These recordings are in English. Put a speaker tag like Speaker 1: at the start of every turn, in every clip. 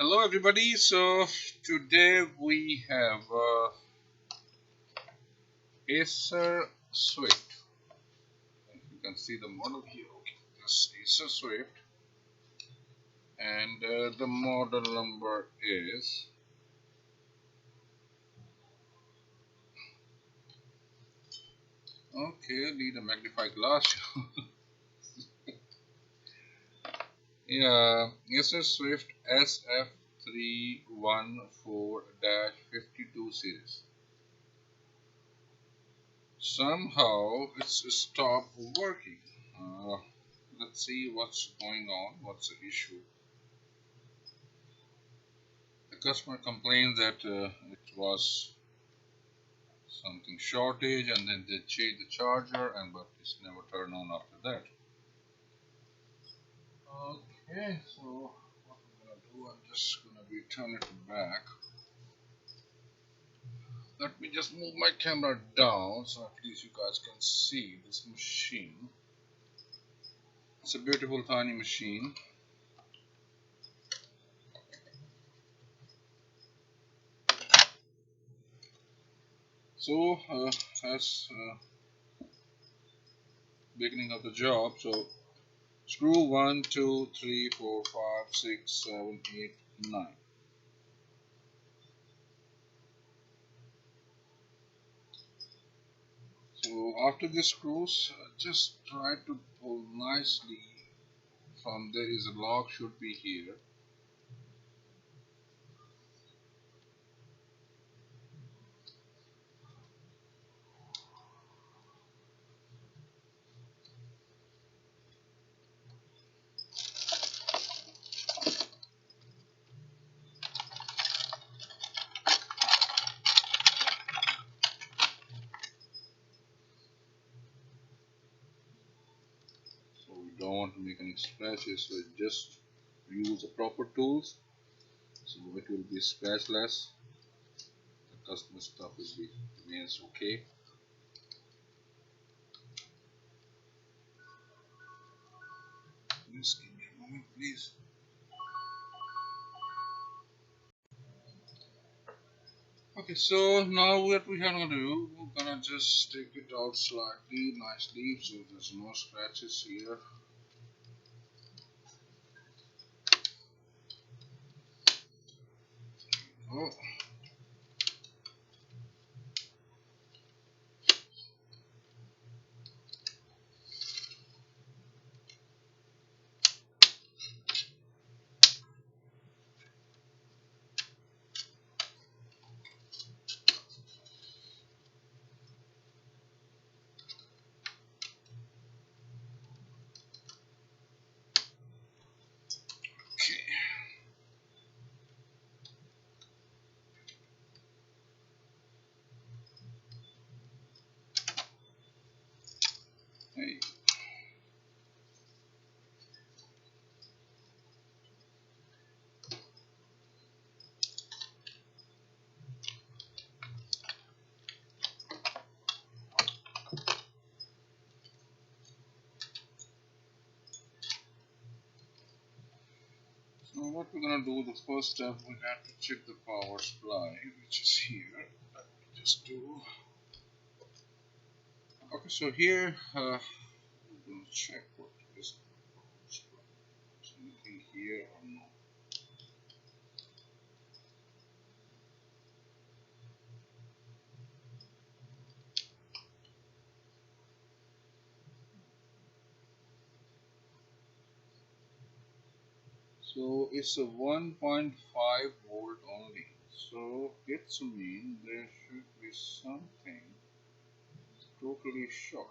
Speaker 1: Hello everybody. So today we have Acer Swift. You can see the model here. Okay, this Acer Swift, and the model number is okay. Need a magnifying glass. Yeah, Acer Swift SF314-52 series. Somehow it's stopped working. Uh, let's see what's going on. What's the issue? The customer complained that it was something shortage, and then they changed the charger, and but it's never turned on after that. Okay, so what I'm gonna do, I'm just gonna return it back. Let me just move my camera down so at least you guys can see this machine. It's a beautiful tiny machine. So that's beginning of the job. So screw 1, 2, 3, 4, 5, 6, 7, 8, 9. So after the screws, just try to pull nicely from there is a lock should be here. So we don't want to make any scratches, so just use the proper tools so it will be scratchless. The customer stuff remains okay. Just give me a moment please. Okay, so now what we are gonna do, we're gonna just take it out slightly, nicely, so there's no scratches here. Oh, okay. Hey. So what we're gonna do, the first step, we have to check the power supply, which is here. Let me just do. Okay, so here we're gonna check what is the power supply. Is anything here or no? So it's a 1.5 volt only. So it's mean there should be something totally short.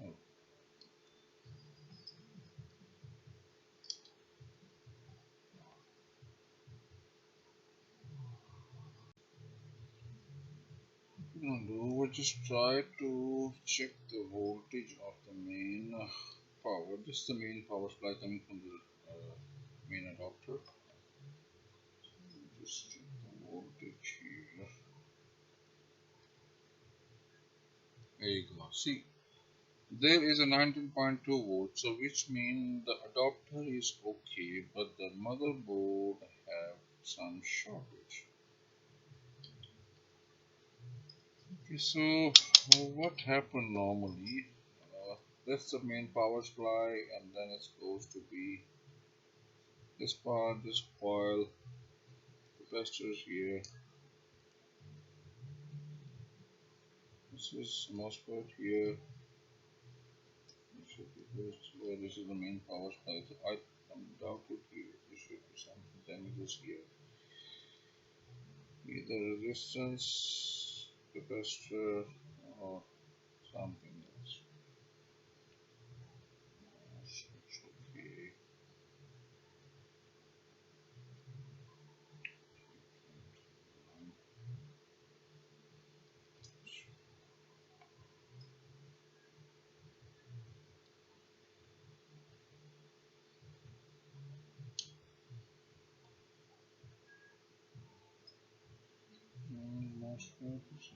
Speaker 1: Oh, no, we'll just try to check the voltage of the main power. This is the main power supply coming from the main adapter. Just check the voltage here. There you go. See, There is a 19.2 volt, so which means the adapter is okay, but the motherboard have some shortage. Okay, so what happened normally? That's the main power supply, and then it goes to be this part, this coil, capacitors here. This is MOSFET here. This should be this. Where this is the main power supply. So I'm doubted here. There should be some damages here. Either resistance, capacitor, or something else. Okay. MOSFET is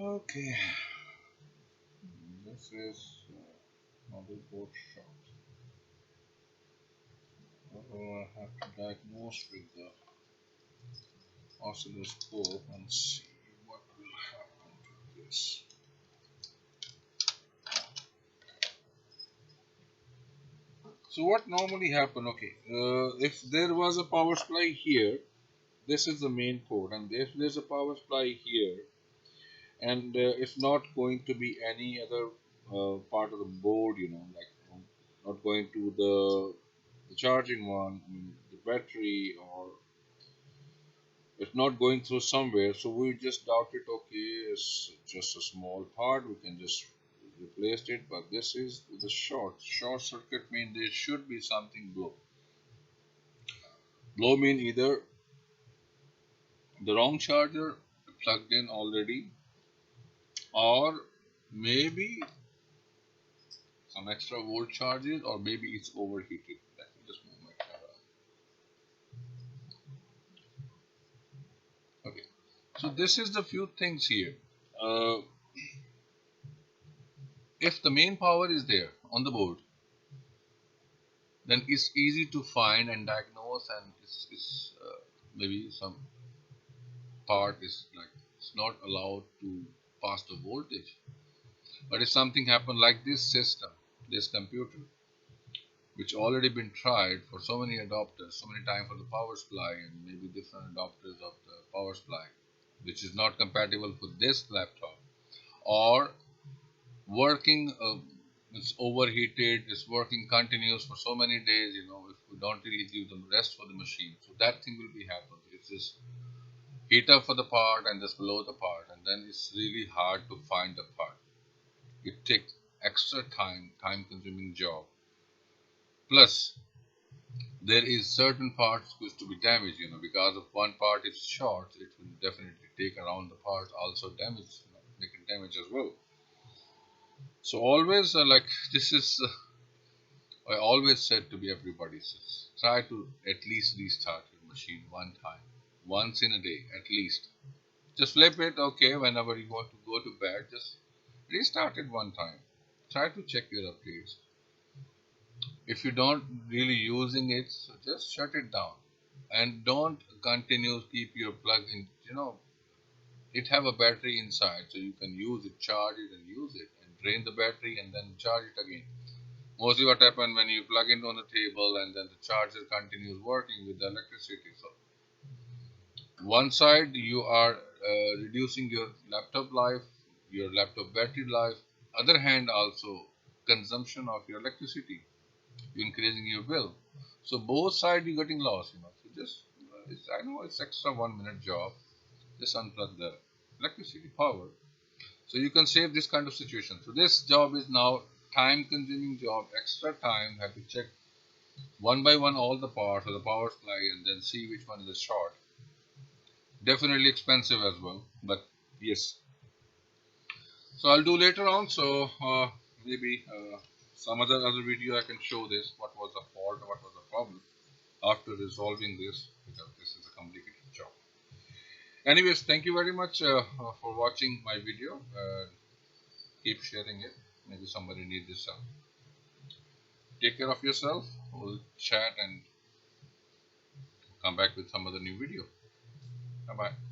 Speaker 1: okay. This is motherboard short. I have to diagnose with the oscilloscope and see what will happen to this. So what normally happen? Okay, if there was a power supply here, this is the main port, and if there's a power supply here, and it's not going to be any other part of the board, like not going to the charging one, I mean, the battery, or it's not going through somewhere. So we just doubt it. Okay, it's just a small part. We can just replace it. But this is the short circuit mean there should be something blow. Blow mean either the wrong charger plugged in already, or maybe some extra volt charges, or maybe it's overheated. Let me just move my camera. Okay, so this is the few things here. Uh, if the main power is there on the board, then it's easy to find and diagnose, and maybe some part is like it's not allowed to pass the voltage. But if something happened like this system, this computer, which already been tried for so many adapters, so many times for the power supply, and maybe different adapters of the power supply, which is not compatible for this laptop, or working, it's overheated, it's working continuous for so many days, if we don't really give them rest for the machine, so that thing will be happen. It's just heat up for the part and just blow the part, and then it's really hard to find the part. It takes extra time consuming job. Plus, there is certain parts going to be damaged, because of one part is short, it will definitely take around the part also damage, making damage as well. So always like this is I always said to be everybody says, try to at least restart your machine one time, once in a day at least. Just flip it, okay, whenever you want to go to bed, just restart it one time. Try to check your updates. If you don't really using it, so just shut it down. And don't continue keep your plug in, it have a battery inside, so you can use it, charge it and use it, and drain the battery and then charge it again. Mostly what happens when you plug it on the table and then the charger continues working with the electricity. So one side you are reducing your laptop life, your laptop battery life. Other hand also consumption of your electricity, you're increasing your bill. So both sides you're getting lost. So just I know it's extra 1 minute job. Just unplug the electricity power. So you can save this kind of situation. So this job is now time consuming job, extra time, have to check one by one all the parts or the power supply and then see which one is short. Definitely expensive as well, but yes. So I'll do later on. So maybe some other video I can show this what was the fault, what was the problem after resolving this, because this is a complicated job. Anyways, thank you very much for watching my video. Keep sharing it. Maybe somebody needs this. Take care of yourself. We'll chat and come back with some other new video. Bye bye.